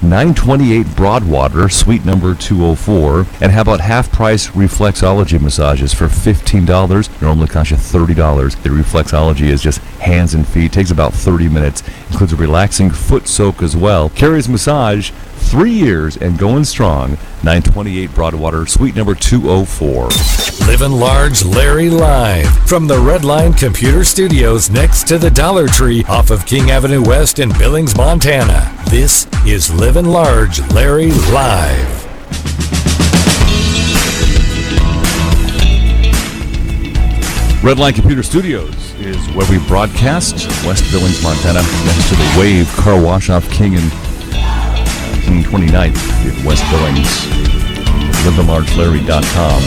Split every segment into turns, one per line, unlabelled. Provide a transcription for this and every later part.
928 Broadwater, suite number 204. And how about half-price reflexology massages for $15? Normally costs you $30. The reflexology is just hands and feet. Takes about 30 minutes. Includes a relaxing foot soak as well. Carries massage, 3 years and going strong. 928 Broadwater, suite number 204.
Livin Large Larry live from the Red Line Computer Studios next to the Dollar Tree off of King Avenue West in Billings, Montana. This is Livin Large Larry live.
Red Line Computer Studios is where we broadcast. West Billings, Montana, next to the Wave Car Wash off King and 29th in West Billings. LivinLargeLarry.com.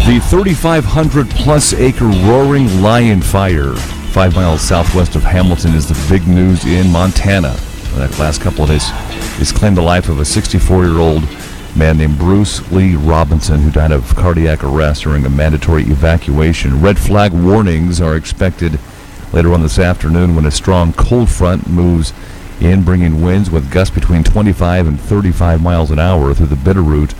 The 3,500 plus acre Roaring Lion Fire, 5 miles southwest of Hamilton, is the big news in Montana. That last couple of days has claimed the life of a 64-year-old man named Bruce Lee Robinson, who died of cardiac arrest during a mandatory evacuation. Red flag warnings are expected later on this afternoon when a strong cold front moves in, bringing winds with gusts between 25 and 35 miles an hour through the Bitterroot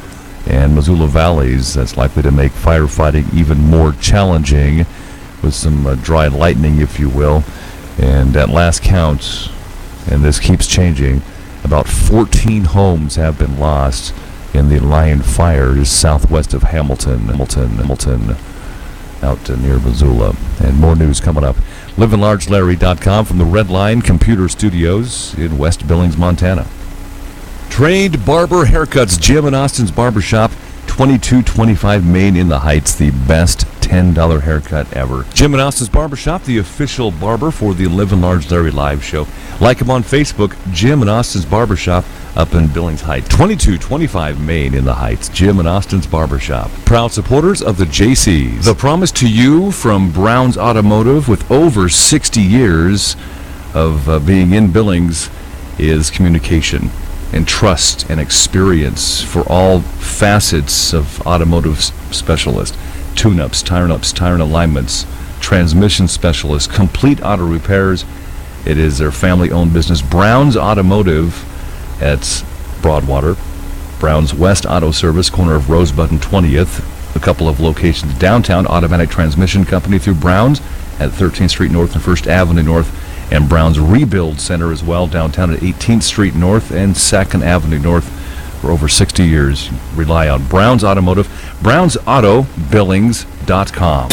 and Missoula valleys. That's likely to make firefighting even more challenging with some dry lightning, if you will. And at last count, and this keeps changing, about 14 homes have been lost in the Lion Fire just southwest of Hamilton, out near Missoula. And more news coming up. LivinLargeLarry.com from the Red Line Computer Studios in West Billings, Montana. Trained barber haircuts, Jim and Austin's Barbershop, 2225 Main in the Heights, the best $10 haircut ever. Jim and Austin's Barbershop, the official barber for the Livin Large Larry live show. Like him on Facebook, Jim and Austin's Barbershop up in Billings Heights, 2225 Main in the Heights, Jim and Austin's Barbershop. Proud supporters of the JCs. The promise to you from Brown's Automotive, with over 60 years of being in Billings, is communication and trust and experience for all facets of automotive specialists. Tune-ups, tire alignments, transmission specialists, complete auto repairs. It is their family-owned business. Brown's Automotive at Broadwater. Brown's West Auto Service, corner of Rosebud and 20th. A couple of locations downtown. Automatic Transmission Company through Brown's at 13th Street North and 1st Avenue North. And Brown's Rebuild Center as well, downtown at 18th Street North and 2nd Avenue North. For over 60 years, rely on Brown's Automotive. BrownsAutoBillings.com.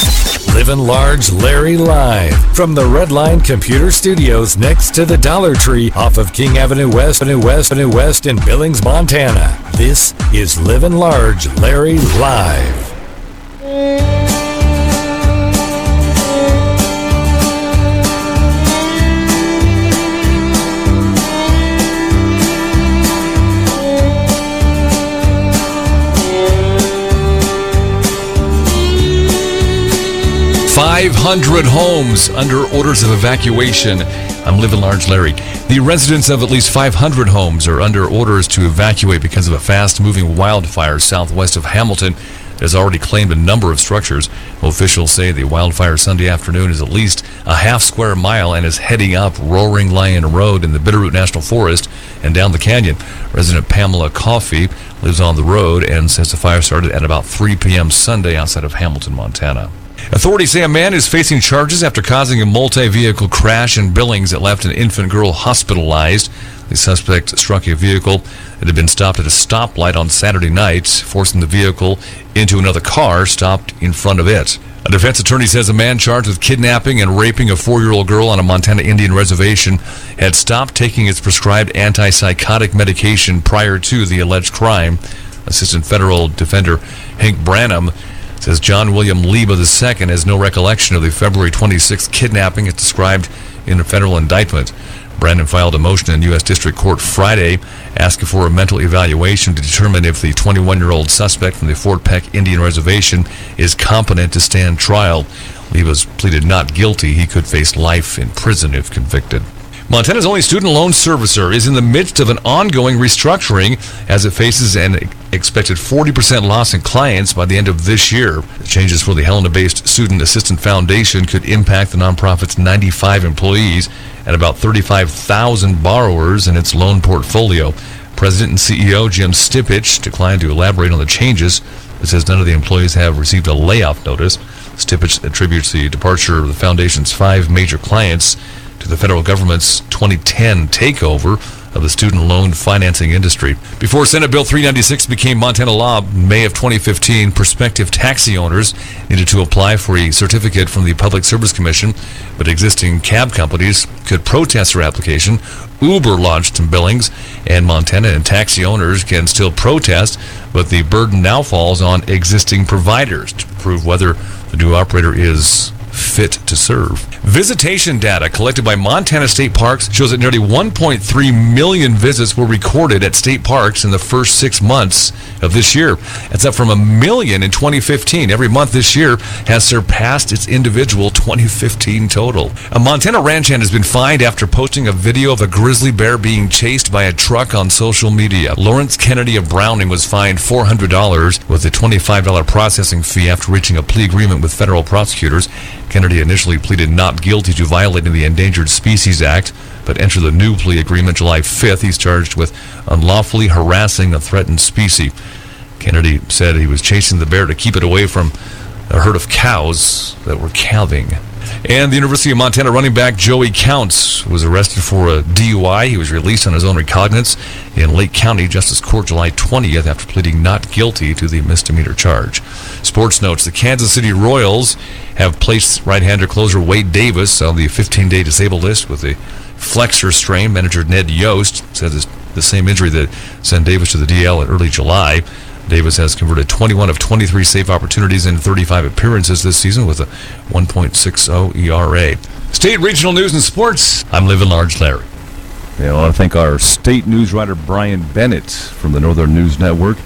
Livin Large Larry live from the Red Line Computer Studios next to the Dollar Tree off of King Avenue West in Billings, Montana. This is Livin Large Larry live.
500 homes under orders of evacuation. I'm Livin Large Larry. The residents of at least 500 homes are under orders to evacuate because of a fast-moving wildfire southwest of Hamilton. It has already claimed a number of structures. Officials say the wildfire Sunday afternoon is at least a half square mile and is heading up Roaring Lion Road in the Bitterroot National Forest and down the canyon. Resident Pamela Coffey lives on the road and says the fire started at about 3 p.m. Sunday outside of Hamilton, Montana. Authorities say a man is facing charges after causing a multi-vehicle crash in Billings that left an infant girl hospitalized. The suspect struck a vehicle that had been stopped at a stoplight on Saturday night, forcing the vehicle into another car stopped in front of it. A defense attorney says a man charged with kidnapping and raping a 4-year-old girl on a Montana Indian reservation had stopped taking his prescribed antipsychotic medication prior to the alleged crime. Assistant Federal Defender Hank Branham says John William Leba II has no recollection of the February 26th kidnapping as described in a federal indictment. Brandon filed a motion in U.S. District Court Friday asking for a mental evaluation to determine if the 21-year-old suspect from the Fort Peck Indian Reservation is competent to stand trial. Leba's pleaded not guilty. He could face life in prison if convicted. Montana's only student loan servicer is in the midst of an ongoing restructuring as it faces an expected 40% loss in clients by the end of this year. The changes for the Helena-based Student Assistance Foundation could impact the nonprofit's 95 employees and about 35,000 borrowers in its loan portfolio. President and CEO Jim Stipich declined to elaborate on the changes. It says none of the employees have received a layoff notice. Stipich attributes the departure of the foundation's 5 major clients to the federal government's 2010 takeover of the student loan financing industry. Before Senate Bill 396 became Montana law in May of 2015, prospective taxi owners needed to apply for a certificate from the Public Service Commission, but existing cab companies could protest their application. Uber launched in Billings, and Montana and taxi owners can still protest, but the burden now falls on existing providers to prove whether the new operator is fit to serve. Visitation data collected by Montana State Parks shows that nearly 1.3 million visits were recorded at state parks in the first 6 months of this year. That's up from 1 million in 2015. Every month this year has surpassed its individual 2015 total. A Montana ranch hand has been fined after posting a video of a grizzly bear being chased by a truck on social media. Lawrence Kennedy of Browning was fined $400 with a $25 processing fee after reaching a plea agreement with federal prosecutors. Kennedy initially pleaded not guilty to violating the Endangered Species Act, but entered the new plea agreement July 5th. He's charged with unlawfully harassing a threatened species. Kennedy said he was chasing the bear to keep it away from a herd of cows that were calving. And the University of Montana running back Joey Counts was arrested for a DUI. He was released on his own recognizance in Lake County Justice Court July 20th after pleading not guilty to the misdemeanor charge. Sports notes, the Kansas City Royals have placed right-hander closer Wade Davis on the 15-day disabled list with a flexor strain. Manager Ned Yost says it's the same injury that sent Davis to the DL in early July. Davis has converted 21 of 23 save opportunities in 35 appearances this season with a 1.60 ERA. State, regional news, and sports. I'm Livin Large Larry.
I want to thank our state news writer Brian Bennett from the Northern News Network,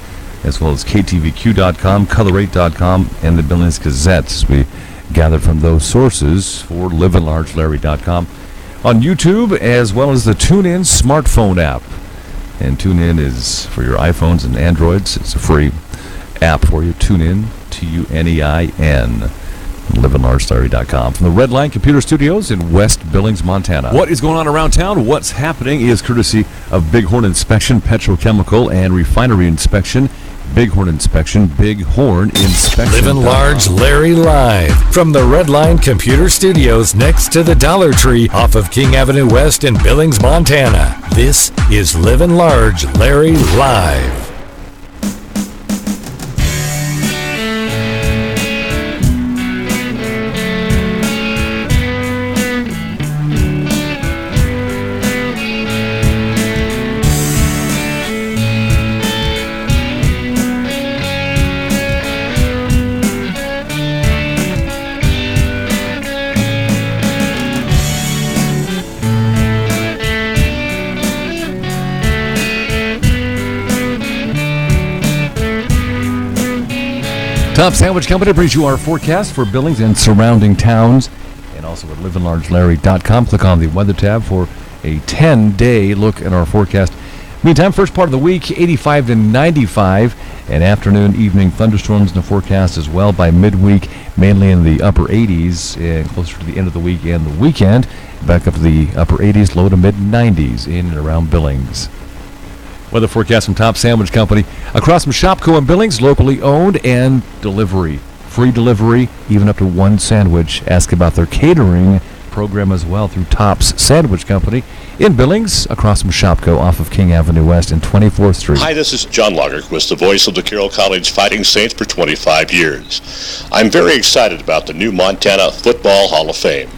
as well as KTVQ.com, Color8.com, and the Billings Gazette, as we gather from those sources for LivinLargeLarry.com on YouTube, as well as the TuneIn smartphone app. And TuneIn is for your iPhones and Androids. It's a free app for you. TuneIn, TuneIn, LivinLargeLarry.com. From the Red Line Computer Studios in West Billings, Montana. What is going on around town? What's happening is courtesy of Bighorn Inspection, Petrochemical, and Refinery Inspection. Bighorn Inspection, Bighorn Inspection.
Livin Large Larry live from the Red Line Computer Studios next to the Dollar Tree off of King Avenue West in Billings, Montana. This is Livin Large Larry live.
Top Sandwich Company brings you our forecast for Billings and surrounding towns, and also at livinlargelarry.com. Click on the weather tab for a 10-day look at our forecast. Meantime, first part of the week, 85 to 95, and afternoon, evening thunderstorms in the forecast as well by midweek, mainly in the upper 80s, and closer to the end of the week and the weekend, back up to the upper 80s, low to mid 90s in and around Billings. Weather forecast from Top Sandwich Company. Across from Shopco and Billings, locally owned, and delivery. Free delivery, even up to one sandwich. Ask about their catering program as well through Top's Sandwich Company in Billings, across from Shopco off of King Avenue West and 24th Street.
Hi, this is John Lagerquist, the voice of the Carroll College Fighting Saints for 25 years. I'm very excited about the new Montana Football Hall of Fame.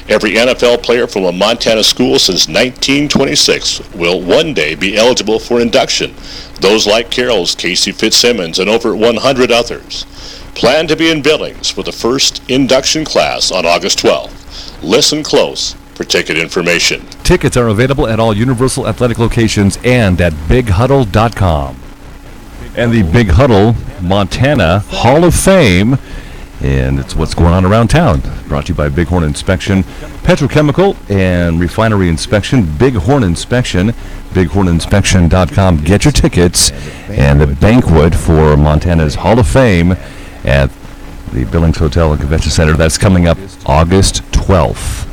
Every NFL player from a Montana school since 1926 will one day be eligible for induction. Those like Carroll's Casey Fitzsimmons and over 100 others. Plan to be in Billings for the first induction class on August 12th. Listen close for ticket information.
Tickets are available at all Universal Athletic locations and at BigHuddle.com. And the Big Huddle Montana Hall of Fame And it's what's going on around town. Brought to you by Bighorn Inspection, Petrochemical and Refinery Inspection, Bighorn Inspection, bighorninspection.com. Get your tickets and the banquet for Montana's Hall of Fame at the Billings Hotel and Convention Center. That's coming up August 12th.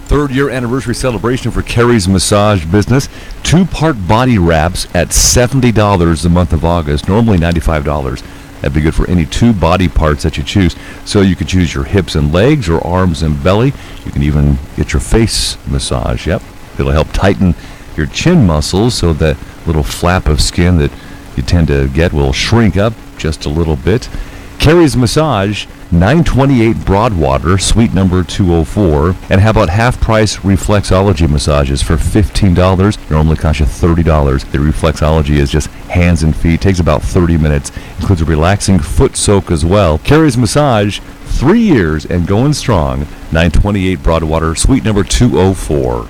Third-year anniversary celebration for Carrie's Massage Business. 2-part body wraps at $70 the month of August, normally $95. That'd be good for any 2 body parts that you choose. So you could choose your hips and legs or arms and belly. You can even get your face massage. Yep. It'll help tighten your chin muscles so that little flap of skin that you tend to get will shrink up just a little bit. Carrie's Massage, 928 Broadwater, suite number 204. And how about half-price reflexology massages for $15? Normally cost you $30. The reflexology is just hands and feet. Takes about 30 minutes. Includes a relaxing foot soak as well. Carrie's Massage, 3 years and going strong. 928 Broadwater, suite number 204.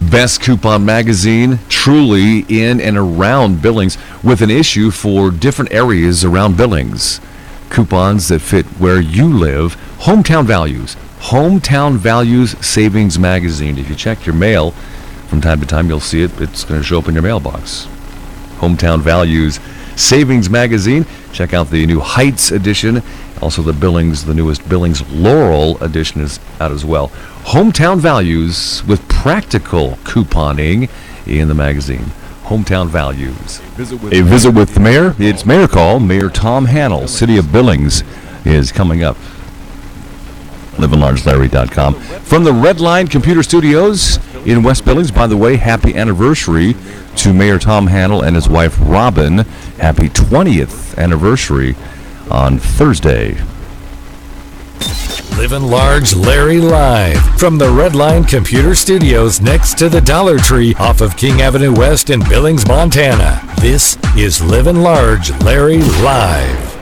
Best Coupon Magazine, truly in and around Billings, with an issue for different areas around Billings. Coupons that fit where you live. Hometown Values Savings Magazine. If you check your mail from time to time, you'll see it. It's going to show up in your mailbox. Hometown Values Savings Magazine. Check out the new Heights edition. Also the newest Billings Laurel edition is out as well. Hometown Values with practical couponing in the magazine. Hometown Values. A visit with the mayor. It's Mayor Call. Mayor Tom Hannell, City of Billings, is coming up. LivinLargeLarry.com. From the Red Line Computer Studios in West Billings. By the way, happy anniversary to Mayor Tom Hannell and his wife Robin. Happy 20th anniversary on Thursday.
Livin Large Larry live from the Red Line Computer Studios next to the Dollar Tree off of King Avenue West in Billings, Montana. This is Livin Large Larry live.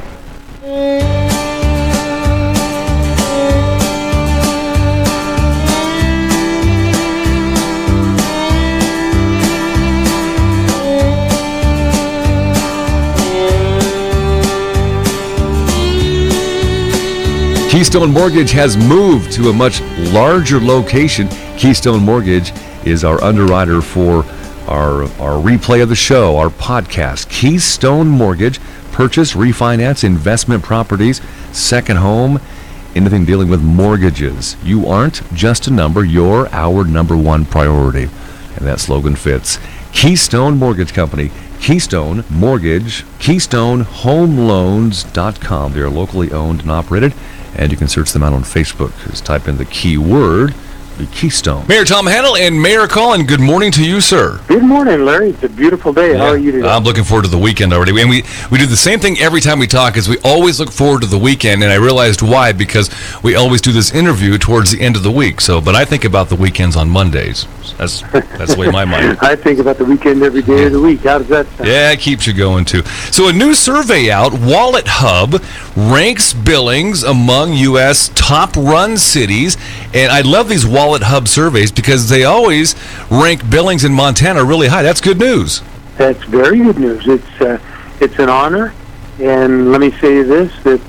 Keystone Mortgage has moved to a much larger location. Keystone Mortgage is our underwriter for our replay of the show, our podcast. Keystone Mortgage, purchase, refinance, investment properties, second home, anything dealing with mortgages. You aren't just a number, you're our number one priority. And that slogan fits. Keystone Mortgage Company. Keystone Mortgage, KeystoneHomeLoans.com. They are locally owned and operated. And you can search them out on Facebook. Just type in the keyword, the Keystone. Mayor Tom Hannell and Mayor Colin, good morning to you, sir.
Good morning, Larry. It's a beautiful day. Yeah. How are you today?
I'm looking forward to the weekend already. And we do the same thing every time we talk, is we always look forward to the weekend, and I realized why, because we always do this interview towards the end of the week. But I think about the weekends on Mondays. That's the way my mind.
I think about the weekend every day of the week. How does that sound?
Yeah, it keeps you going, too. So a new survey out, Wallet Hub, ranks Billings among U.S. top-run cities. And I love these Wallet Hub surveys because they always rank Billings and Montana really high. That's good news.
That's very good news. It's an honor. And let me say this, that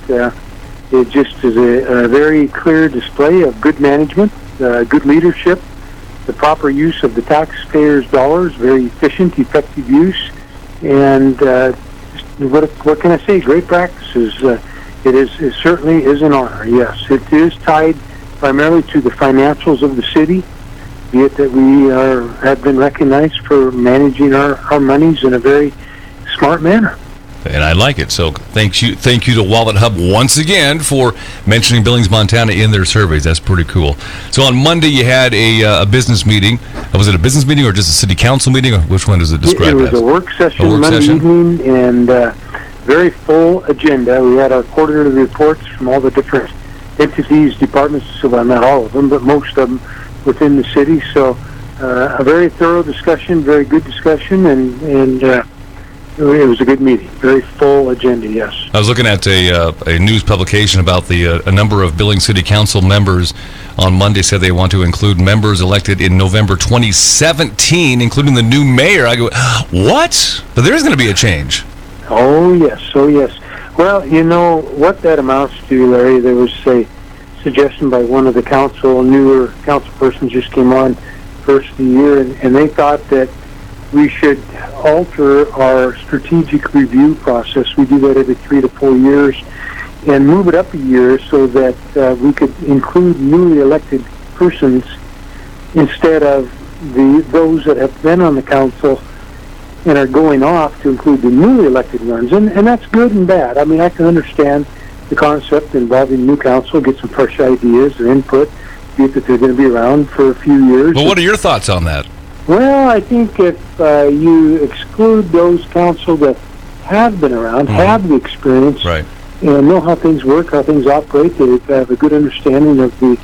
it just is a very clear display of good management, good leadership, the proper use of the taxpayers' dollars, very efficient, effective use, and what can I say? Great practices. It certainly is an honor. Yes, it is tied primarily to the financials of the city, be it that we have been recognized for managing our monies in a very smart manner.
And I like it. So thank you to Wallet Hub once again for mentioning Billings, Montana in their surveys. That's pretty cool. So on Monday you had a business meeting. Was it a business meeting or just a city council meeting? Or which one does it describe as?
It was a work session Monday evening, and very full agenda. We had our quarterly reports from all the different entities, departments, so not all of them, but most of them within the city. So a very thorough discussion, very good discussion, and it was a good meeting. Very full agenda, yes.
I was looking at a news publication about a number of Billings City Council members on Monday said they want to include members elected in November 2017, including the new mayor. I go, what? But there is going to be a change.
Oh, yes. Oh, yes. Well, you know what that amounts to, Larry. There was a suggestion by one of the newer council persons just came on first of the year, and they thought that we should alter our strategic review process. We do that every 3 to 4 years, and move it up a year so that we could include newly elected persons instead of those that have been on the council and are going off, to include the newly elected ones. And that's good and bad. I mean, I can understand the concept involving new council, get some fresh ideas or input, be it that they're going to be around for a few years.
Well, what are your thoughts on that?
Well, I think if you exclude those council that have been around, have the experience,
Right.
and know how things work, how things operate, they have a good understanding of the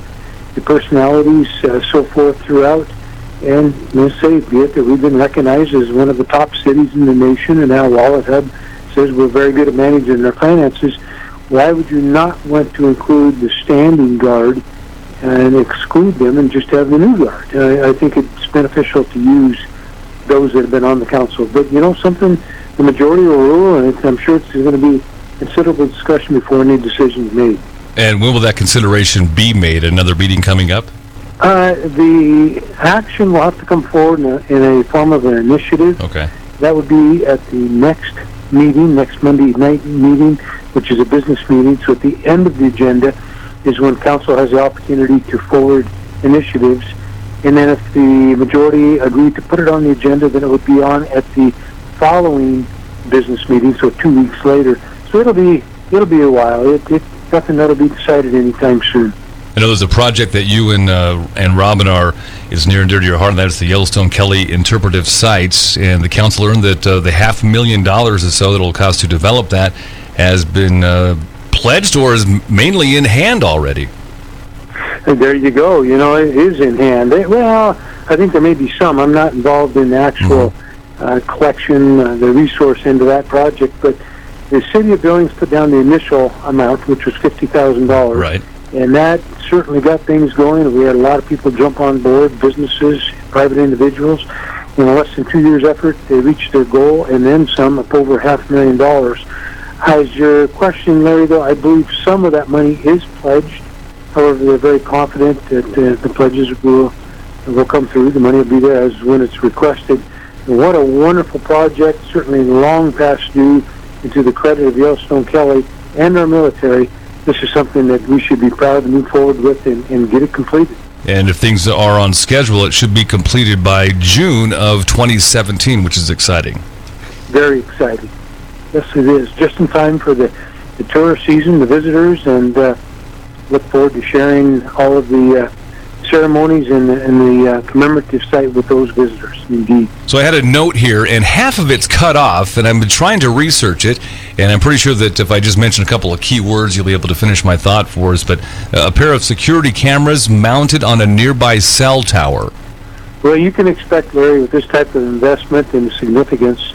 personalities, so forth throughout. And let's say, be it that we've been recognized as one of the top cities in the nation, and now Wallet Hub says we're very good at managing our finances. Why would you not want to include the standing guard and exclude them and just have the new guard? I think it's beneficial to use those that have been on the council. But, you know, something, the majority will rule, and I'm sure it's going to be considerable discussion before any decision is made.
And when will that consideration be made? Another meeting coming up?
The action will have to come forward in a form of an initiative.
Okay.
That would be at the next meeting, next Monday night meeting, which is a business meeting. So at the end of the agenda is when council has the opportunity to forward initiatives. And then if the majority agreed to put it on the agenda, then it would be on at the following business meeting, so 2 weeks later. So it'll be a while. It's nothing that'll be decided anytime soon.
I know there's a project that you and Robin is near and dear to your heart, and that's the Yellowstone Kelly Interpretive Sites. And the council learned that the $500,000 or so that it'll cost to develop that has been pledged or is mainly in hand already.
And there you go. You know, it is in hand. Well, I think there may be some. I'm not involved in the actual collection, the resource into that project, but the city of Billings put down the initial amount, which was $50,000.
Right.
And that certainly got things going. We had a lot of people jump on board, businesses, private individuals. In less than 2 years' effort, they reached their goal, and then some, up over $500,000. As your question, Larry, though, I believe some of that money is pledged. However, they're very confident that the pledges will come through. The money will be there as when it's requested. And what a wonderful project, certainly long past due, and to the credit of Yellowstone Kelly and our military. This is something that we should be proud to move forward with and get it completed.
And if things are on schedule, it should be completed by June of 2017, which is exciting.
Very exciting. Yes, it is. Just in time for the tourist season, the visitors, and look forward to sharing all of the ceremonies and the commemorative site with those visitors, indeed.
So I had a note here, and half of it's cut off, and I've been trying to research it, and I'm pretty sure that if I just mention a couple of key words, you'll be able to finish my thought for us, but a pair of security cameras mounted on a nearby cell tower.
Well, you can expect, Larry, with this type of investment and the significance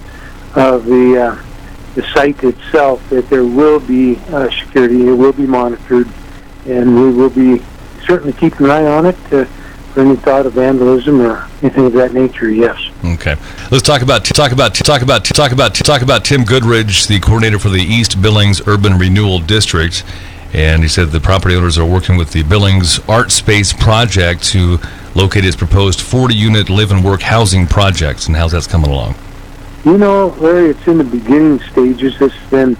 of the site itself, that there will be security, it will be monitored, and we will be certainly keeping an eye on it for any thought of vandalism or anything of that nature. Yes.
Okay. Let's talk about Tim Goodridge, the coordinator for the East Billings Urban Renewal District, and he said the property owners are working with the Billings Art Space Project to locate its proposed 40-unit live and work housing projects. And how's that coming along?
You know, Larry, it's in the beginning stages. This has been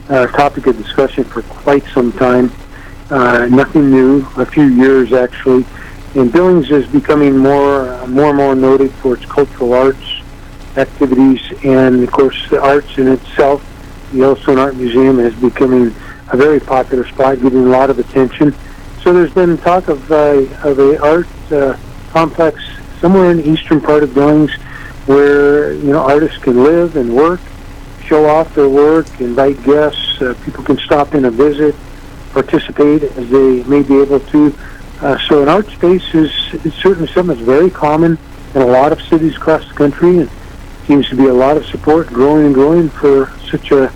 a topic of discussion for quite some time. Nothing new, a few years actually. And Billings is becoming more and more noted for its cultural arts activities, and of course the arts in itself. The Yellowstone Art Museum is becoming a very popular spot, getting a lot of attention. So there's been talk of a art complex somewhere in the eastern part of Billings, where artists can live and work, show off their work, invite guests. People can stop in and visit, participate as they may be able to. So an art space is certainly something that's very common in a lot of cities across the country, and seems to be a lot of support growing and growing for such a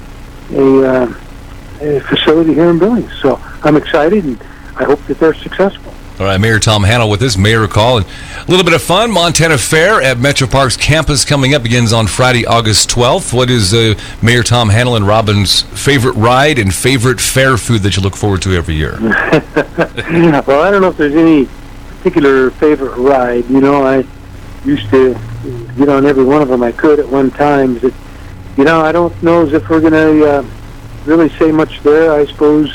facility here in Billings. So I'm excited, and I hope that they're successful.
All right, Mayor Tom Hannell with us, Mayor Call. And a little bit of fun. Montana Fair at Metro Parks campus coming up, begins on Friday, August 12th. What is Mayor Tom Hannell and Robin's favorite ride and favorite fair food that you look forward to every year?
Well, I don't know if there's any particular favorite ride. You know, I used to get on every one of them I could at one time. But, you know, I don't know as if we're going to really say much there. I suppose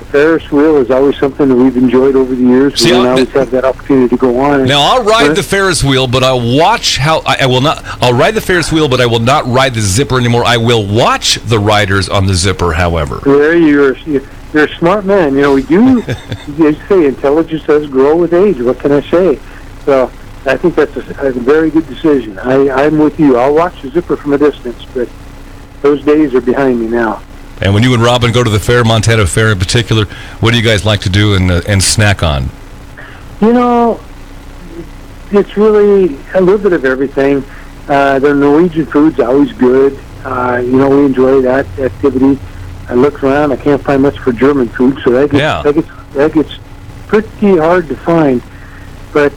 Ferris wheel is always something that we've enjoyed over the years. We don't always have that opportunity to go on.
Now, I'll ride the Ferris wheel, but I'll watch how I will not. I'll ride the Ferris wheel, but I will not ride the zipper anymore. I will watch the riders on the zipper, however.
There, you're a smart man. You know, we do. You say intelligence does grow with age. What can I say? So I think that's a very good decision. I'm with you. I'll watch the zipper from a distance, but those days are behind me now.
And when you and Robin go to the fair, Montana Fair in particular, what do you guys like to do and snack on?
You know, it's really a little bit of everything. The Norwegian food's always good. You know, we enjoy that activity. I look around, I can't find much for German food, so that gets pretty hard to find. But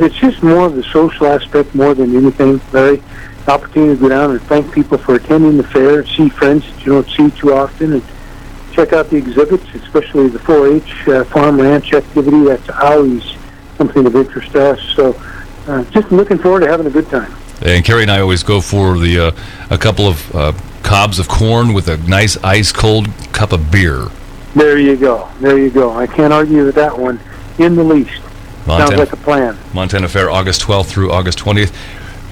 it's just more of the social aspect more than anything, Larry. Opportunity to go down and thank people for attending the fair, see friends that you don't see too often, and check out the exhibits, especially the 4-H farm ranch activity. That's always something of interest to us. So just looking forward to having a good time.
And Carrie and I always go for the a couple of cobs of corn with a nice ice-cold cup of beer.
There you go. There you go. I can't argue with that one in the least. Sounds like a plan.
Montana Fair, August 12th through August 20th.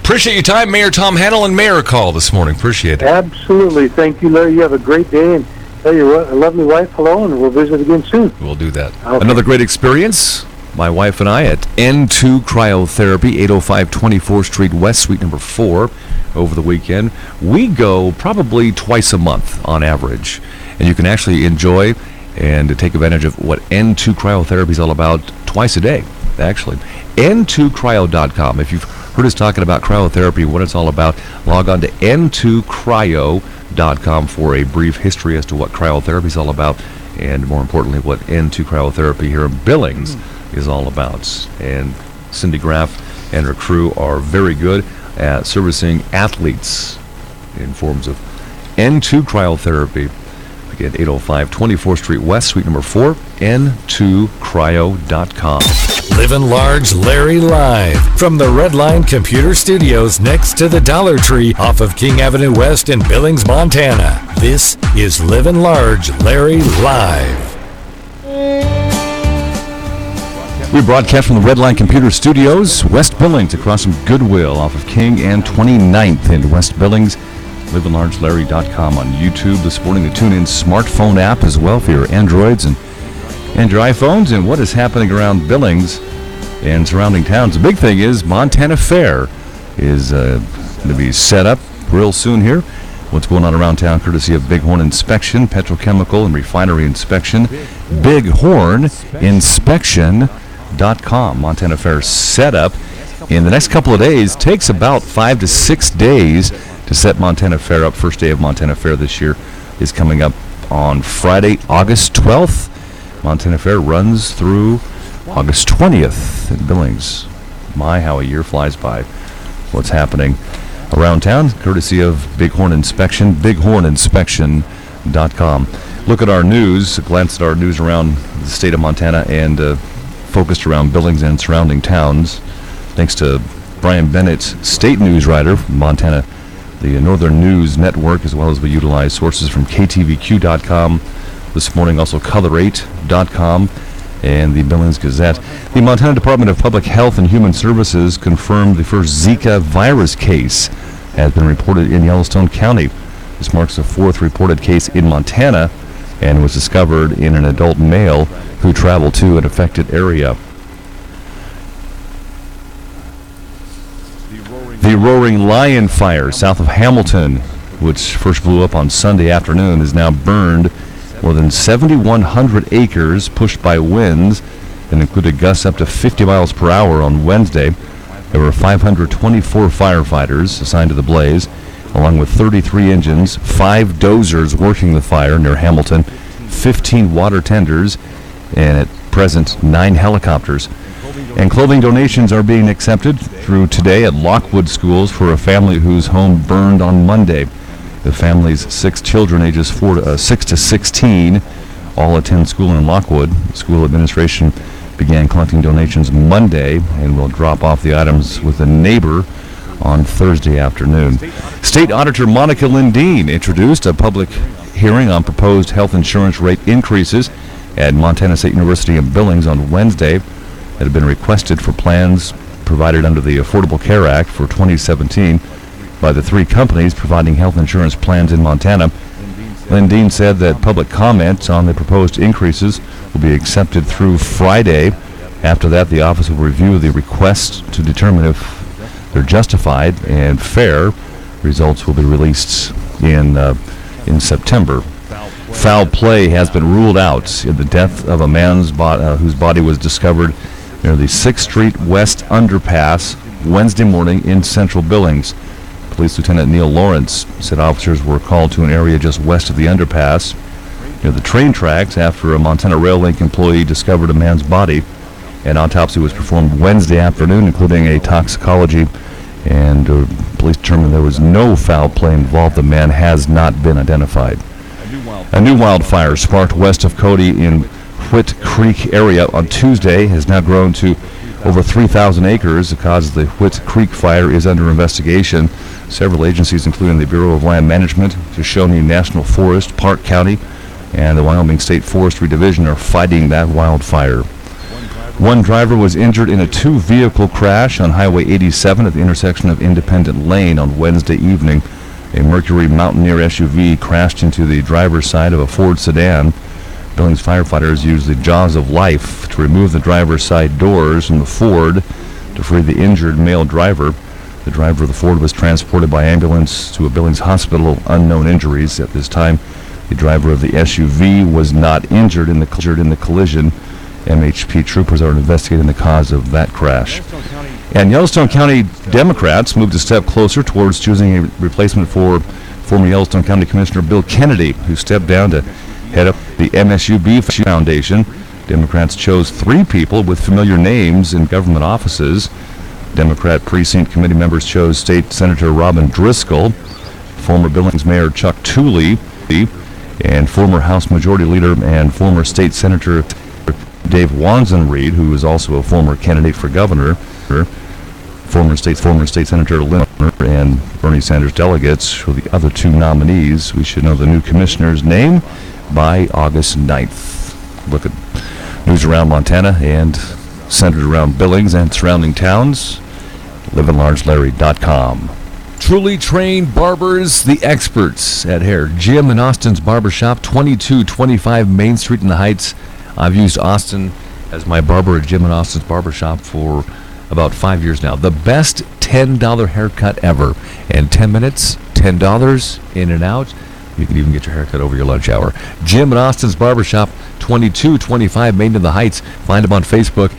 Appreciate your time, Mayor Tom Hannell and Mayor Call this morning. Appreciate it.
Absolutely. Thank you, Larry. You have a great day, and tell your lovely wife hello, and we'll visit again soon.
We'll do that.
Okay.
Another great experience, my wife and I, at N2 Cryotherapy, 805 24th Street West, Suite number 4, over the weekend. We go probably twice a month on average, and you can actually enjoy and take advantage of what N2 Cryotherapy is all about twice a day, actually. N2cryo.com. If you've heard us talking about cryotherapy, what it's all about, log on to N2cryo.com for a brief history as to what cryotherapy is all about, and more importantly, what N2 Cryotherapy here in Billings is all about. And Cindy Graff and her crew are very good at servicing athletes in forms of N2 Cryotherapy. Again, 805 24th Street West, Suite number 4, N2cryo.com.
Livin' Large Larry live from the Red Line Computer Studios next to the Dollar Tree off of King Avenue West in Billings, Montana. This is Livin' Large Larry live.
We broadcast from the Red Line Computer Studios, West Billings, across from Goodwill off of King and 29th in West Billings. LivinLargeLarry.com on YouTube this morning. The TuneIn smartphone app as well for your Androids and your iPhones. And what is happening around Billings and surrounding towns? The big thing is Montana Fair is going to be set up real soon here. What's going on around town, courtesy of Bighorn Inspection, Petrochemical and Refinery Inspection. BighornInspection.com. Montana Fair set up in the next couple of days. Takes about 5 to 6 days to set Montana Fair up. First day of Montana Fair this year is coming up on Friday, August 12th. Montana Fair runs through August 20th in Billings. My, how a year flies by. What's happening around town, courtesy of Bighorn Inspection, BighornInspection.com. Look at our news, a glance at our news around the state of Montana and focused around Billings and surrounding towns. Thanks to Brian Bennett's state news writer from Montana, the Northern News Network, as well as we utilize sources from KTVQ.com this morning, also Color8.com and the Billings Gazette. The Montana Department of Public Health and Human Services confirmed the first Zika virus case has been reported in Yellowstone County. This marks the 4th reported case in Montana and was discovered in an adult male who traveled to an affected area. The Roaring Lion Fire south of Hamilton, which first blew up on Sunday afternoon, has now burned more than 7,100 acres, pushed by winds and included gusts up to 50 miles per hour on Wednesday. There were 524 firefighters assigned to the blaze, along with 33 engines, 5 dozers working the fire near Hamilton, 15 water tenders, and it present 9 helicopters. And clothing donations are being accepted through today at Lockwood schools for a family whose home burned on Monday. The family's 6 children, ages 6 to 16, all attend school in Lockwood. School administration began collecting donations Monday and will drop off the items with a neighbor on Thursday afternoon. State Auditor Monica Lindeen introduced a public hearing on proposed health insurance rate increases at Montana State University in Billings on Wednesday that have been requested for plans provided under the Affordable Care Act for 2017 by the 3 companies providing health insurance plans in Montana. Lindeen said that public comments on the proposed increases will be accepted through Friday. After that, the office will review the requests to determine if they're justified and fair. Results will be released in September. Foul play has been ruled out in the death of a man's whose body was discovered near the 6th Street West underpass Wednesday morning in central Billings. Police Lieutenant Neil Lawrence said officers were called to an area just west of the underpass near the train tracks after a Montana Rail Link employee discovered a man's body. An autopsy was performed Wednesday afternoon, including a toxicology, and police determined there was no foul play involved. The man has not been identified. A new wildfire sparked west of Cody in Whit Creek area on Tuesday has now grown to over 3,000 acres. The cause of the Whit Creek fire is under investigation. Several agencies, including the Bureau of Land Management, Shoshone National Forest, Park County, and the Wyoming State Forestry Division, are fighting that wildfire. One driver was injured in a 2-vehicle crash on Highway 87 at the intersection of Independent Lane on Wednesday evening. A Mercury Mountaineer SUV crashed into the driver's side of a Ford sedan. Billings firefighters used the jaws of life to remove the driver's side doors from the Ford to free the injured male driver. The driver of the Ford was transported by ambulance to a Billings hospital. Unknown injuries at this time. The driver of the SUV was not injured in the collision. MHP troopers are investigating the cause of that crash. And Yellowstone County Democrats moved a step closer towards choosing a replacement for former Yellowstone County Commissioner Bill Kennedy, who stepped down to head up the MSUB Foundation. Democrats chose 3 people with familiar names in government offices. Democrat precinct committee members chose State Senator Robin Driscoll, former Billings Mayor Chuck Tooley, and former House Majority Leader and former State Senator Dave Wanzenreed, who is also a former candidate for governor. Former state Senator Lynn and Bernie Sanders delegates were the other 2 nominees. We should know the new commissioner's name by August 9th. Look at news around Montana and centered around Billings and surrounding towns. LivinLargeLarry.com. Truly trained barbers, the experts at hair. Jim and Austin's Barbershop, 2225 Main Street in the Heights. I've used Austin as my barber at Jim and Austin's Barbershop for about 5 years now. The best $10 haircut ever. And 10 minutes, $10, in and out. You can even get your haircut over your lunch hour. Jim and Austin's Barbershop, 2225 Main in the Heights. Find them on Facebook.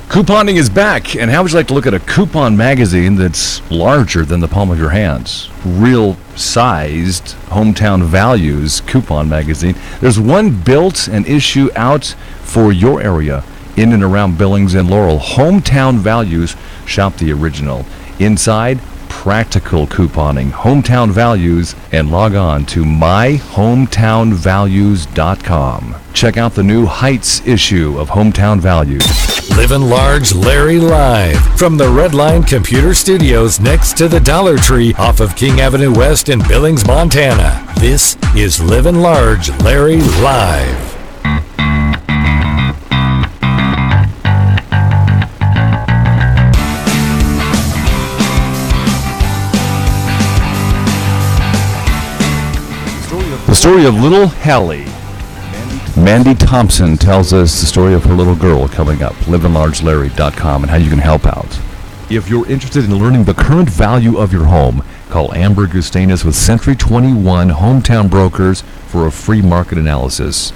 Couponing is back, and how would you like to look at a coupon magazine that's larger than the palm of your hands? Real-sized Hometown Values coupon magazine. There's one built and issue out for your area in and around Billings and Laurel. Hometown Values. Shop the original. Inside, practical couponing. Hometown Values, and log on to myhometownvalues.com. Check out the new Heights issue of Hometown Values.
Livin' Large Larry live from the Redline Computer Studios next to the Dollar Tree off of King Avenue West in Billings, Montana. This is Livin' Large Larry live.
The story of little Hallie. Mandy Thompson tells us the story of her little girl coming up. LivinLargeLarry.com and how you can help out. If you're interested in learning the current value of your home, call Amber Gustanis with Century 21 Hometown Brokers for a free market analysis.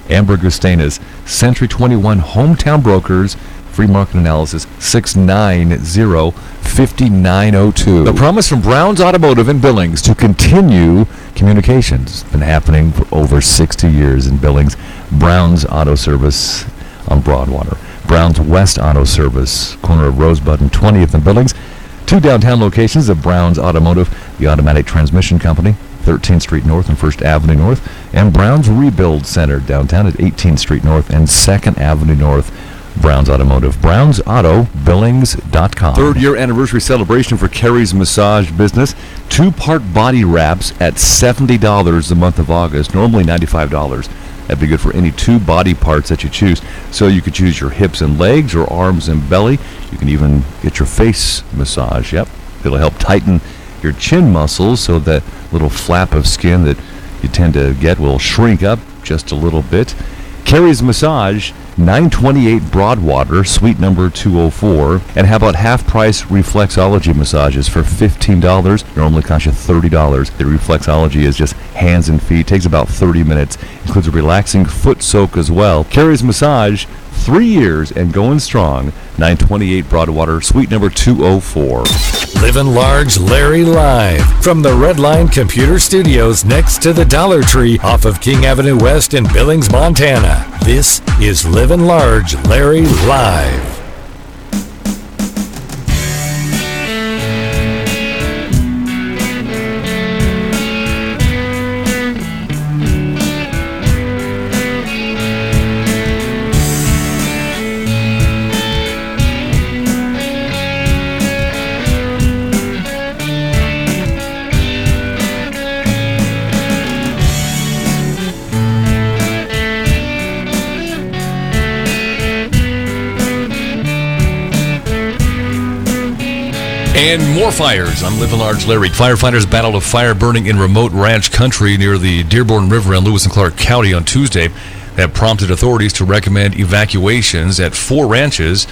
Amber Gustanis, Century 21 Hometown Brokers Free market analysis, 690-5902. The promise from Brown's Automotive in Billings to continue communications. It's been happening for over 60 years in Billings. Brown's Auto Service on Broadwater. Brown's West Auto Service, corner of Rosebud and 20th in Billings. 2 downtown locations of Brown's Automotive, the Automatic Transmission Company, 13th Street North and 1st Avenue North, and Brown's Rebuild Center downtown at 18th Street North and 2nd Avenue North. Brown's Automotive. BrownsAutoBillings.com. 3rd year anniversary celebration for Carrie's Massage Business. 2-part body wraps at $70 the month of August, normally $95. That'd be good for any 2 body parts that you choose. So you could choose your hips and legs or arms and belly. You can even get your face massage. Yep. It'll help tighten your chin muscles so that little flap of skin that you tend to get will shrink up just a little bit. Carrie's Massage, 928 Broadwater, suite number 204. And how about half-price reflexology massages for $15? Normally cost you $30. The reflexology is just hands and feet. Takes about 30 minutes. Includes a relaxing foot soak as well. Carrie's Massage, 3 years and going strong. 928 Broadwater, suite number 204.
Livin Large Larry live from the Redline Computer Studios next to the Dollar Tree off of King Avenue West in Billings, Montana. This is Livin Large Larry live.
And more fires. I'm Livin Large Larry. Firefighters battled a fire burning in remote ranch country near the Dearborn River in Lewis and Clark County on Tuesday. That prompted authorities to recommend evacuations at 4 ranches.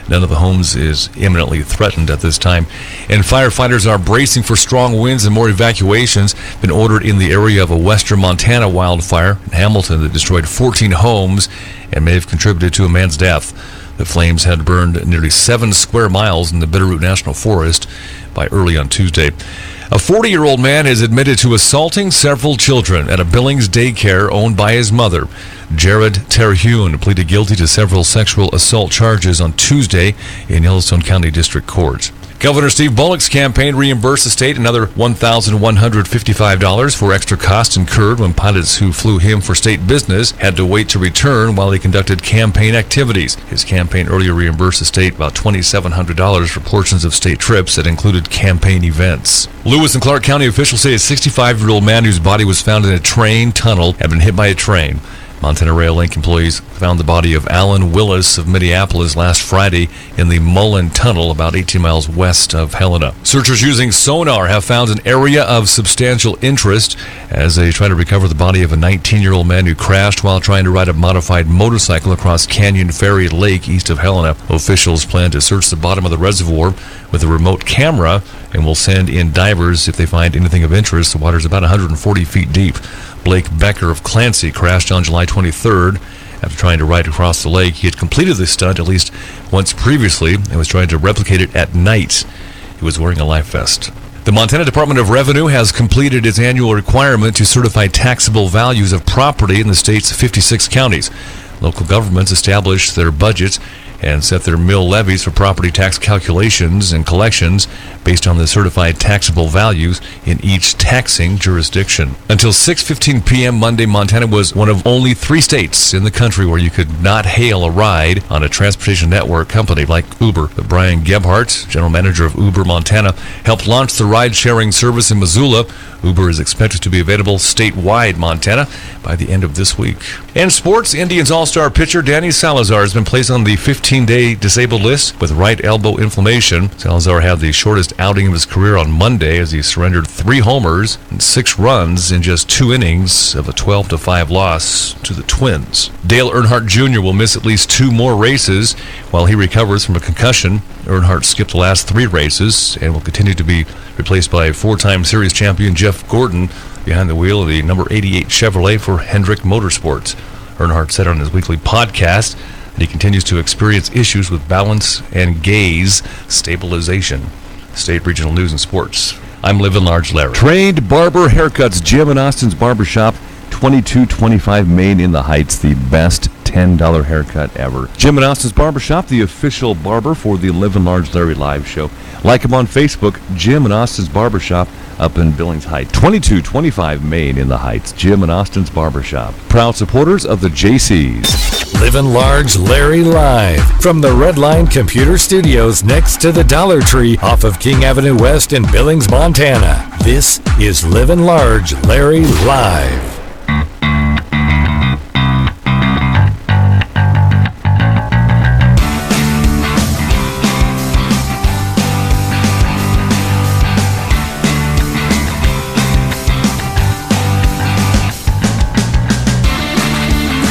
None of the homes is imminently threatened at this time. And firefighters are bracing for strong winds and more evacuations. Been ordered in the area of a western Montana wildfire in Hamilton that destroyed 14 homes and may have contributed to a man's death. The flames had burned nearly 7 square miles in the Bitterroot National Forest by early on Tuesday. A 40-year-old man is admitted to assaulting several children at a Billings daycare owned by his mother. Jared Terhune pleaded guilty to several sexual assault charges on Tuesday in Yellowstone County District Court. Governor Steve Bullock's campaign reimbursed the state another $1,155 for extra costs incurred when pilots who flew him for state business had to wait to return while he conducted campaign activities. His campaign earlier reimbursed the state about $2,700 for portions of state trips that included campaign events. Lewis and Clark County officials say a 65-year-old man whose body was found in a train tunnel had been hit by a train. Montana Rail Link employees found the body of Alan Willis of Minneapolis last Friday in the Mullen Tunnel about 18 miles west of Helena. Searchers using sonar have found an area of substantial interest as they try to recover the body of a 19-year-old man who crashed while trying to ride a modified motorcycle across Canyon Ferry Lake east of Helena. Officials plan to search the bottom of the reservoir with a remote camera and will send in divers if they find anything of interest. The water is about 140 feet deep. Blake Becker of Clancy crashed on July 23rd after trying to ride across the lake. He had completed this stunt at least once previously and was trying to replicate it at night. He was wearing a life vest. The Montana Department of Revenue has completed its annual requirement to certify taxable values of property in the state's 56 counties. Local governments establish their budgets and set their mill levies for property tax calculations and collections based on the certified taxable values in each taxing jurisdiction. Until 6:15 p.m. Monday, Montana was one of only 3 states in the country where you could not hail a ride on a transportation network company like Uber. But Brian Gebhardt, general manager of Uber Montana, helped launch the ride-sharing service in Missoula. Uber is expected to be available statewide, Montana, by the end of this week. And sports, Indians All-Star pitcher Danny Salazar has been placed on the 15-day disabled list with right elbow inflammation. Salazar had the shortest outing of his career on Monday as he surrendered 3 homers and 6 runs in just 2 innings of a 12-5 loss to the Twins. Dale Earnhardt Jr. will miss at least 2 more races while he recovers from a concussion. Earnhardt skipped the last 3 races and will continue to be replaced by 4-time series champion Jeff Gordon behind the wheel of the number 88 Chevrolet for Hendrick Motorsports. Earnhardt said on his weekly podcast and he continues to experience issues with balance and gaze stabilization. State Regional News and Sports. I'm Livin Large Larry.
Trained barber haircuts. Jim and Austin's Barbershop, 2225 Main in the Heights. The best $10 haircut ever. Jim and Austin's Barbershop, the official barber for the Livin Large Larry live show. Like him on Facebook, Jim and Austin's Barbershop up in Billings Heights. 2225 Main in the Heights. Jim and Austin's Barbershop. Proud supporters of the JCs.
Livin Large Larry live from the Redline Computer Studios next to the Dollar Tree off of King Avenue West in Billings, Montana. This is Livin Large Larry live.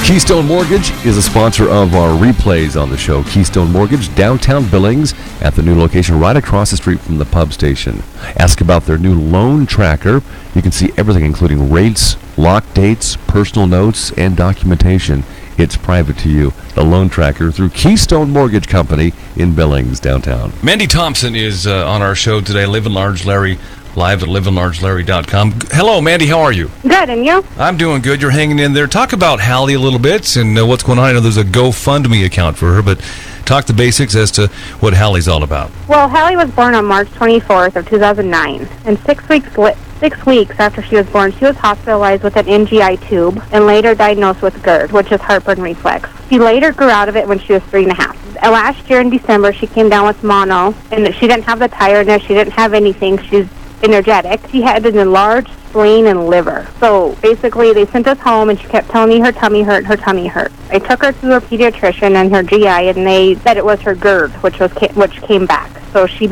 Keystone Mortgage is a sponsor of our replays on the show. Keystone Mortgage, downtown Billings, at the new location right across the street from the pub station. Ask about their new loan tracker. You can see everything, including rates, lock dates, personal notes, and documentation. It's private to you. The loan tracker through Keystone Mortgage Company in Billings, downtown.
Mandy Thompson is on our show today, Livin Large Larry, live at livinlargelarry.com. Hello, Mandy. How are you?
Good, and you?
I'm doing good. You're hanging in there. Talk about Hallie a little bit and what's going on. I know there's a GoFundMe account for her, but talk the basics as to what Hallie's all about.
Well, Hallie was born on March 24th of 2009, and 6 weeks after she was born, she was hospitalized with an NGI tube and later diagnosed with GERD, which is heartburn reflex. She later grew out of it when she was 3.5. Last year in December, she came down with mono, and she didn't have the tiredness. She didn't have anything. She's energetic. She had an enlarged spleen and liver. So basically, they sent us home, and she kept telling me her tummy hurt, her tummy hurt. I took her to her pediatrician and her GI, and they said it was her GERD, which came back. So she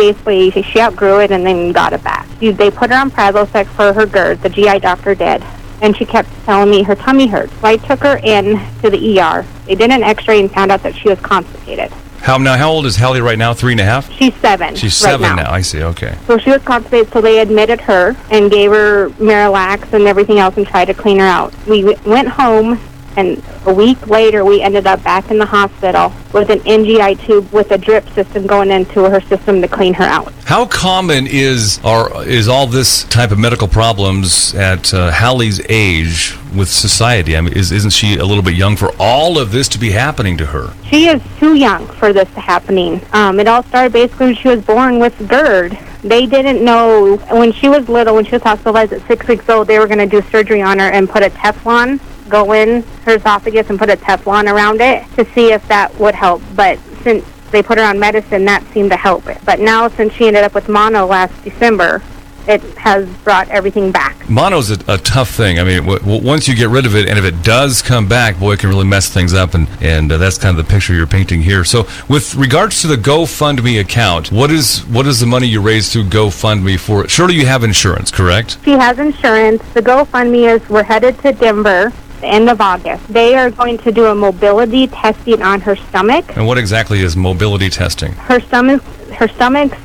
outgrew it and then got it back. They put her on Prazosec for her GERD. The GI doctor did. And she kept telling me her tummy hurt. So I took her in to the ER. They did an x-ray and found out that she was constipated.
How old is Hallie right now? 3.5?
She's 7.
She's 7 now. I see. Okay.
So she was constipated, so they admitted her and gave her Miralax and everything else and tried to clean her out. We went home, and a week later, we ended up back in the hospital with an NGI tube with a drip system going into her system to clean her out.
How common is all this type of medical problems at Hallie's age with society? I mean, isn't she a little bit young for all of this to be happening to her?
She is too young for this to happening. It all started basically when she was born with GERD. They didn't know when she was little, when she was hospitalized at 6 weeks old, they were going to do surgery on her and put a Teflon, go in her esophagus and put a Teflon around it to see if that would help. But since they put her on medicine, that seemed to help it. But now, since she ended up with mono last December, it has brought everything back.
Mono's a tough thing. I mean, once you get rid of it, and if it does come back, boy, it can really mess things up, and that's kind of the picture you're painting here. So with regards to the GoFundMe account, what is the money you raise through GoFundMe for? Surely you have insurance, correct?
She has insurance. The GoFundMe is, we're headed to Denver the end of August. They are going to do a mobility testing on her stomach.
And what exactly is mobility testing?
Her stomach's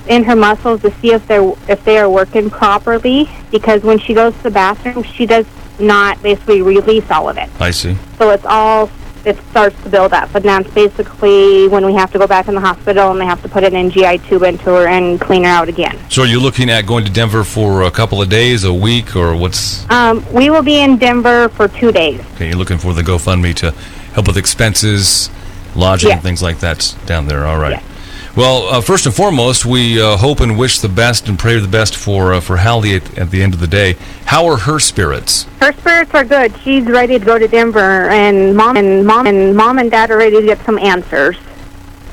in her muscles to see if they are working properly, because when she goes to the bathroom, she does not basically release all of it.
I see.
So it starts to build up, and that's basically when we have to go back in the hospital and they have to put an NGI tube into her and clean her out again.
So are you looking at going to Denver for a couple of days, a week, or what's?
We will be in Denver for 2 days.
Okay, you're looking for the GoFundMe to help with expenses, lodging,
Yes.
and things like that down there. All right.
Yes.
Well, first and foremost, we hope and wish the best and pray the best for Hallie at the end of the day. How are her spirits?
Her spirits are good. She's ready to go to Denver, and mom and dad are ready to get some answers.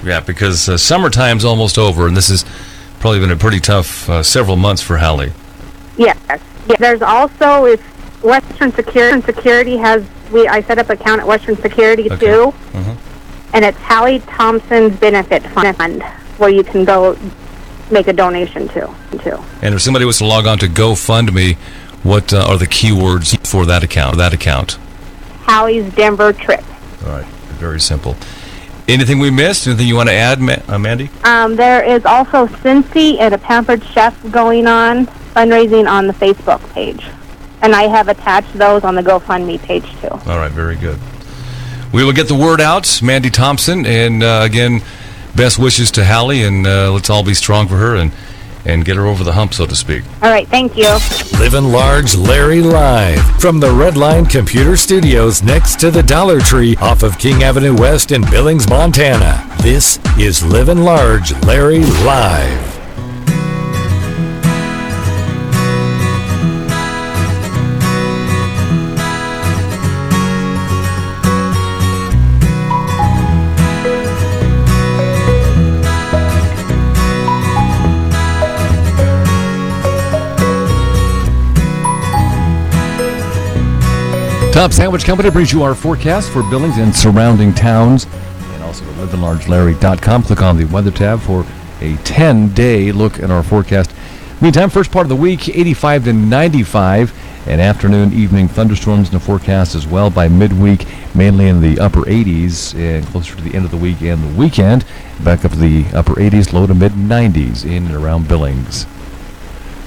Yeah, because summertime's almost over, and this has probably been a pretty tough several months for Hallie.
Yes. There's also, if Western Security has, I set up an account at Western Security too.
Mm-hmm.
And it's Hallie Thompson's Benefit Fund, where you can go make a donation to.
And if somebody was to log on to GoFundMe, what are the keywords for that account?
Hallie's Denver trip.
All right, very simple. Anything we missed? Anything you want to add, Mandy?
There is also Cincy and a Pampered Chef going on, fundraising on the Facebook page. And I have attached those on the GoFundMe page too.
All right, very good. we will get the word out, Mandy Thompson, and again, best wishes to Hallie, and let's all be strong for her and get her over the hump, so to speak.
All right, thank you.
Livin' Large Larry live from the Redline Computer Studios next to the Dollar Tree off of King Avenue West in Billings, Montana. This is Livin' Large Larry live.
Top Sandwich Company brings you our forecast for Billings and surrounding towns, and also at livinlargelarry.com. Click on the weather tab for a 10-day look at our forecast. Meantime, first part of the week, 85 to 95, and afternoon, evening thunderstorms in the forecast as well by midweek, mainly in the upper 80s and closer to the end of the week and the weekend. Back up to the upper 80s, low to mid 90s in and around Billings.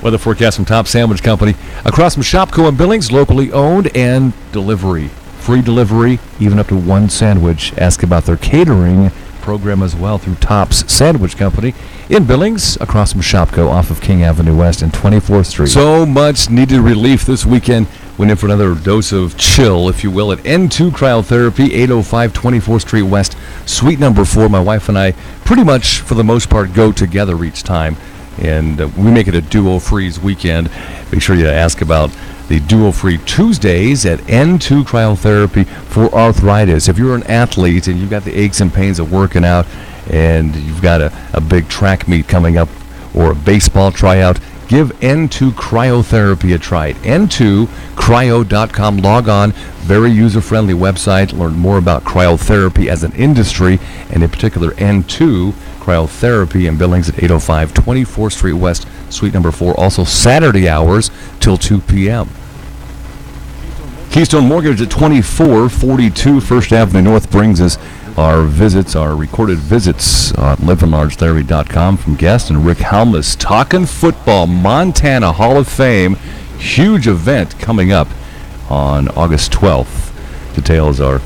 Weather forecast from Top Sandwich Company. Across from Shopko and Billings, locally owned and delivery. Free delivery, even up to one sandwich. Ask about their catering program as well through Top's Sandwich Company in Billings, across from Shopko off of King Avenue West and 24th Street. So much needed relief this weekend. Went in for another dose of chill, if you will, at N2 Cryotherapy, 805 24th Street West, suite number 4. My wife and I pretty much, for the most part, go together each time. And we make it a duo-freeze weekend. Make sure you ask about the duo-free Tuesdays at N2 Cryotherapy for arthritis. If you're an athlete and you've got the aches and pains of working out and you've got a big track meet coming up or a baseball tryout, give N2 Cryotherapy a try. N2cryo.com. Log on. Very user-friendly website. Learn more about cryotherapy as an industry, and in particular N2 Cryotherapy in Billings at 805 24th Street West, suite number 4. Also Saturday hours till 2 p.m. Keystone Mortgage at 2442 First Avenue North brings us our visits, our recorded visits on livinlargelarry.com from guest and Rick Halmus talking football. Montana Hall of Fame, huge event coming up on August 12th. Details are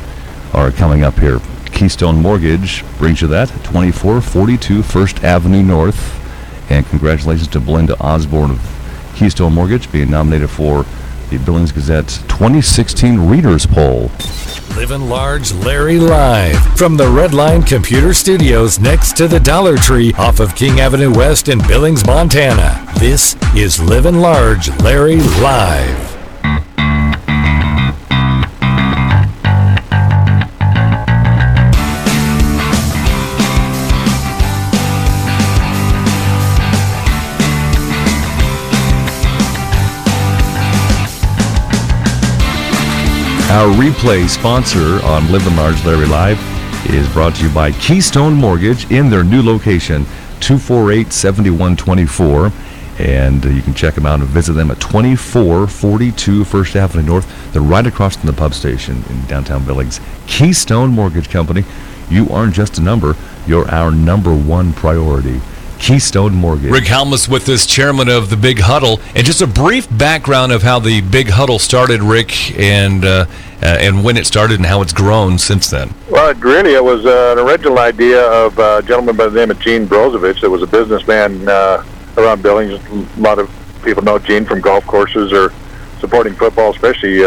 coming up here. Keystone Mortgage brings you that, 2442 First Avenue North. And congratulations to Belinda Osborne of Keystone Mortgage being nominated for the Billings Gazette 2016 Readers Poll.
Livin' Large Larry live from the Redline Computer Studios next to the Dollar Tree off of King Avenue West in Billings, Montana. This is Livin' Large Larry live.
Our replay sponsor on Livin' Large Larry Live is brought to you by Keystone Mortgage in their new location, 248-7124. And you can check them out and visit them at 2442 First Avenue North. They're right across from the pub station in downtown Billings. Keystone Mortgage Company. You aren't just a number, you're our number one priority. Keystone Mortgage.
Rick Halmus with us, chairman of the Big Huddle. And just a brief background of how the Big Huddle started, Rick, and when it started and how it's grown since then.
Well, it was an original idea of a gentleman by the name of Gene Brozovich that was a businessman around Billings. A lot of people know Gene from golf courses or supporting football, especially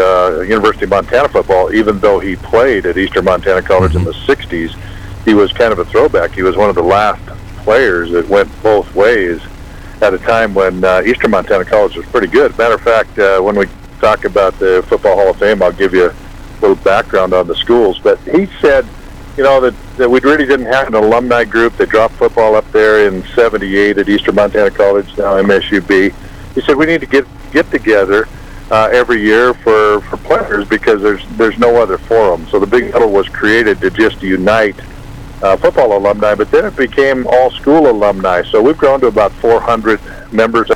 University of Montana football. Even though he played at Eastern Montana College in the 60s, he was kind of a throwback. He was one of the last players that went both ways at a time when Eastern Montana College was pretty good. Matter of fact, when we talk about the Football Hall of Fame, I'll give you a little background on the schools. But he said, that we really didn't have an alumni group that dropped football up there in '78 at Eastern Montana College, now MSUB. He said we need to get together every year for players because there's no other forum. So the Big Huddle was created to just unite football alumni, but then it became all school alumni. So we've grown to about 400 members,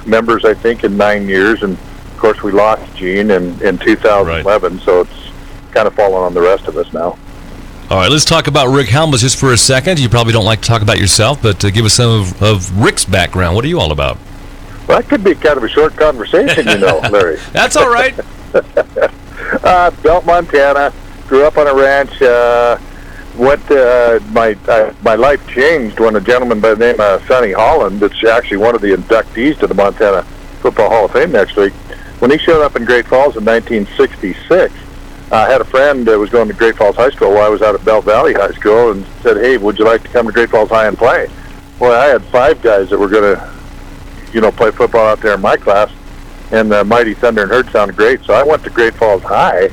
I think, in 9 years. And of course, we lost Gene in 2011, right. So it's kind of fallen on the rest of us now.
All right, let's talk about Rick Halmus just for a second. You probably don't like to talk about yourself, but give us some of Rick's background. What are you all about?
Well, that could be kind of a short conversation, Larry.
That's all right.
Belt, Montana. grew up on a ranch. My life changed when a gentleman by the name of Sonny Holland, that's actually one of the inductees to the Montana Football Hall of Fame next week, when he showed up in Great Falls in 1966, I had a friend that was going to Great Falls High School while I was out at Bell Valley High School, and said, "Hey, would you like to come to Great Falls High and play?" Well, I had 5 guys that were going to, play football out there in my class, and the Mighty Thunder and Herd sounded great, so I went to Great Falls High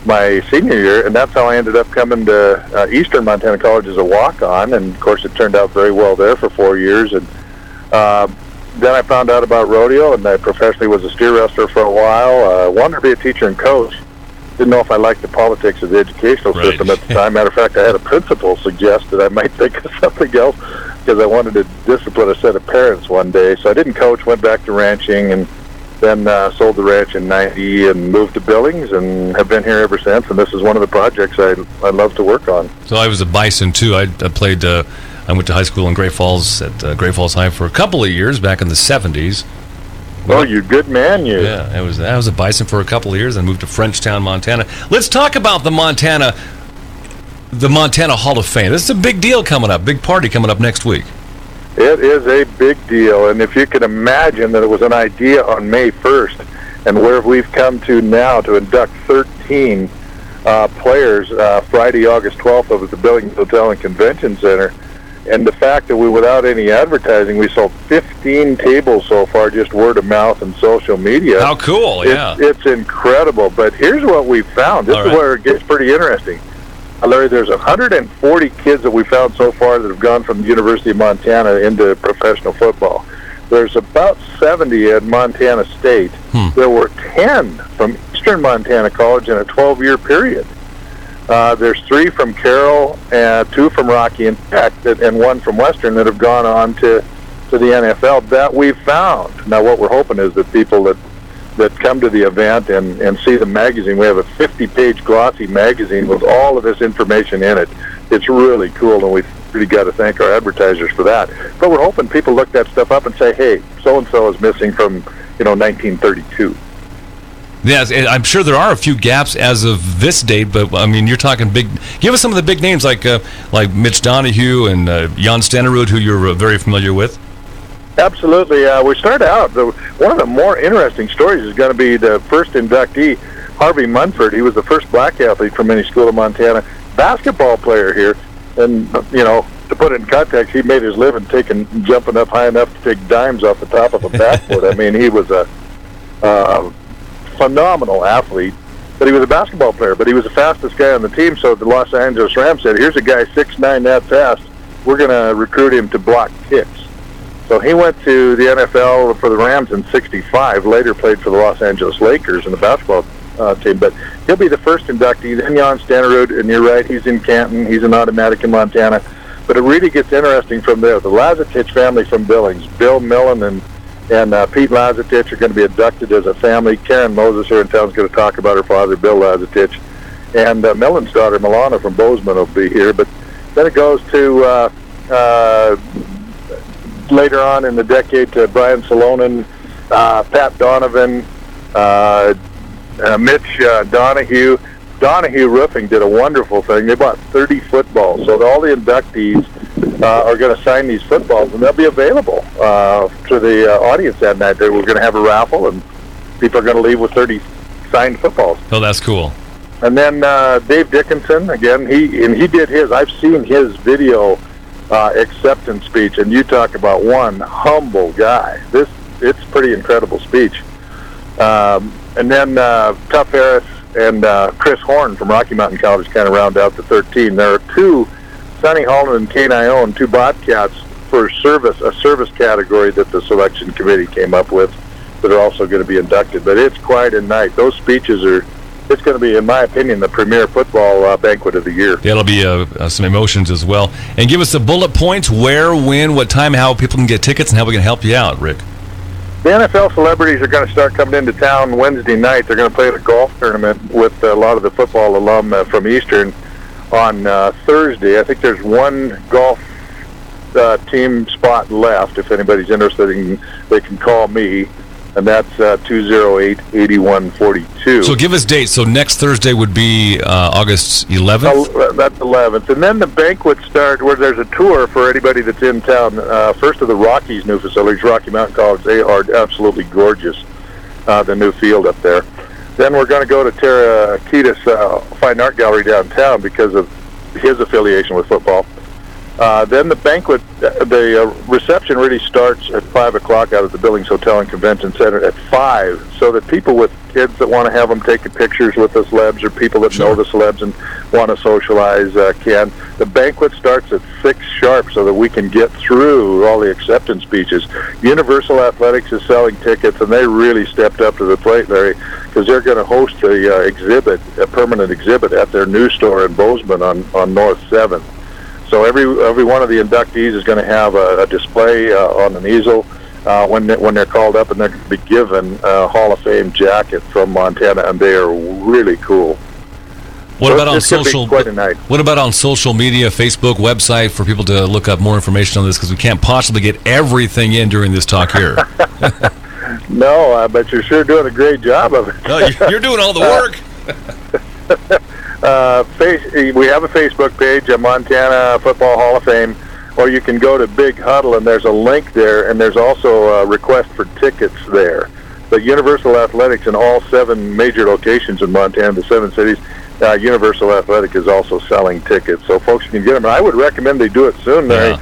my senior year, and that's how I ended up coming to Eastern Montana College as a walk-on, and of course it turned out very well there for 4 years, and then I found out about rodeo, and I professionally was a steer wrestler for a while. Wanted to be a teacher and coach. Didn't know if I liked the politics of the educational system at the time. Matter of fact, I had a principal suggest that I might think of something else because I wanted to discipline a set of parents one day. So I didn't coach, went back to ranching, and then sold the ranch in 90 and moved to Billings, and have been here ever since. And this is one of the projects I love to work on.
So I was a bison too. I played. I went to high school in Great Falls at Great Falls High for a couple of years back in the 70s.
Oh, you good man, you.
Yeah, I was a bison for a couple of years and moved to Frenchtown, Montana. Let's talk about the Montana Hall of Fame. This is a big deal coming up, big party coming up next week.
It is a big deal, and if you can imagine that it was an idea on May 1st, and where we've come to now to induct 13 players Friday, August 12th over at the Billings Hotel and Convention Center, and the fact that without any advertising, we sold 15 tables so far, just word of mouth and social media.
How cool, yeah.
It's incredible, but here's what we found. This is where it gets pretty interesting. Larry, there's 140 kids that we found so far that have gone from the University of Montana into professional football. There's about 70 at Montana State. There were 10 from Eastern Montana College in a 12-year period. There's 3 from Carroll, and 2 from Rocky and Tech, and 1 from Western that have gone on to the NFL that we've found. Now, what we're hoping is that people that come to the event and see the magazine, we have a 50-page glossy magazine with all of this information in it. It's really cool, and we've really got to thank our advertisers for that. But we're hoping people look that stuff up and say, hey, so-and-so is missing from 1932.
Yes, I'm sure there are a few gaps as of this date, but I mean, you're talking big. Give us some of the big names like Mitch Donahue and Jan Stenerud, who you're very familiar with.
Absolutely. We start out, one of the more interesting stories is going to be the first inductee, Harvey Munford. He was the first black athlete from any school in Montana, basketball player here. And, to put it in context, he made his living jumping up high enough to take dimes off the top of a backboard. I mean, he was a phenomenal athlete, but he was a basketball player, but he was the fastest guy on the team, so the Los Angeles Rams said, here's a guy 6'9", that fast, we're going to recruit him to block kicks. So he went to the NFL for the Rams in '65, later played for the Los Angeles Lakers in the basketball team, but he'll be the first inductee. Then Jan Stenerud, and you're right, he's in Canton, he's an automatic in Montana, but it really gets interesting from there. The Lazatich family from Billings, Bill Millen and Pete Lazatich are going to be inducted as a family. Karen Moses here in town is going to talk about her father, Bill Lazatich. And Millen's daughter, Milana from Bozeman, will be here. But then it goes to later on in the decade to Brian Salonen, Pat Donovan, Mitch Donahue. Donahue Roofing did a wonderful thing. They bought 30 footballs. So all the inductees are going to sign these footballs, and they'll be available to the audience that night. We're going to have a raffle, and people are going to leave with 30 signed footballs.
Oh, that's cool.
And then Dave Dickinson, again, he did his. I've seen his video acceptance speech, and you talk about one humble guy. It's a pretty incredible speech. And then Tuff Harris and Chris Horn from Rocky Mountain College kind of round out the 13. There are 2, Sonny Holland and Kane Ione, 2 Bobcats for a service category that the selection committee came up with that are also going to be inducted. But it's quite a night. Those speeches it's going to be, in my opinion, the premier football banquet of the year.
Yeah, it'll be some emotions as well. And give us the bullet points, where, when, what time, how people can get tickets, and how we can help you out, Rick.
The NFL celebrities are going to start coming into town Wednesday night. They're going to play at a golf tournament with a lot of the football alum from Eastern on Thursday. I think there's one golf team spot left. If anybody's interested, they can call me. and that's 208-8142.
So give us dates. So next Thursday would be August 11th?
That's 11th. And then the banquets start where there's a tour for anybody that's in town. First of the Rockies' new facilities, Rocky Mountain College. They are absolutely gorgeous, the new field up there. Then we're going to go to Kiedis Fine Art Gallery downtown because of his affiliation with football. Then the banquet, the reception really starts at 5 o'clock out at the Billings Hotel and Convention Center at 5, so that people with kids that want to have them taking pictures with the celebs, or people that know the celebs and want to socialize can. The banquet starts at 6 sharp so that we can get through all the acceptance speeches. Universal Athletics is selling tickets, and they really stepped up to the plate, Larry, because they're going to host a exhibit, a permanent exhibit at their new store in Bozeman on North 7th. So every one of the inductees is going to have a display on an easel when they're called up, and they're going to be given a Hall of Fame jacket from Montana, and they are really cool.
What about on social?
Quite a night.
What about on social media, Facebook, website, for people to look up more information on this? Because we can't possibly get everything in during this talk here.
No, but you're sure doing a great job of it.
No, you're doing all the work.
We have a Facebook page, a Montana Football Hall of Fame, or you can go to Big Huddle, and there's a link there, and there's also a request for tickets there. But Universal Athletics in all 7 major locations in Montana, the 7 cities, Universal Athletic is also selling tickets, so folks can get them. I would recommend they do it soon.
Yeah.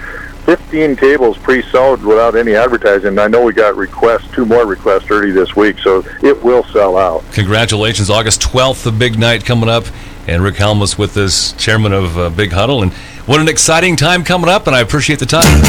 15 tables pre-sold without any advertising. I know we got 2 more requests early this week, so it will sell out.
Congratulations. August 12th, the big night coming up. And Rick Helmus with us, chairman of Big Huddle. And what an exciting time coming up, and I appreciate the time.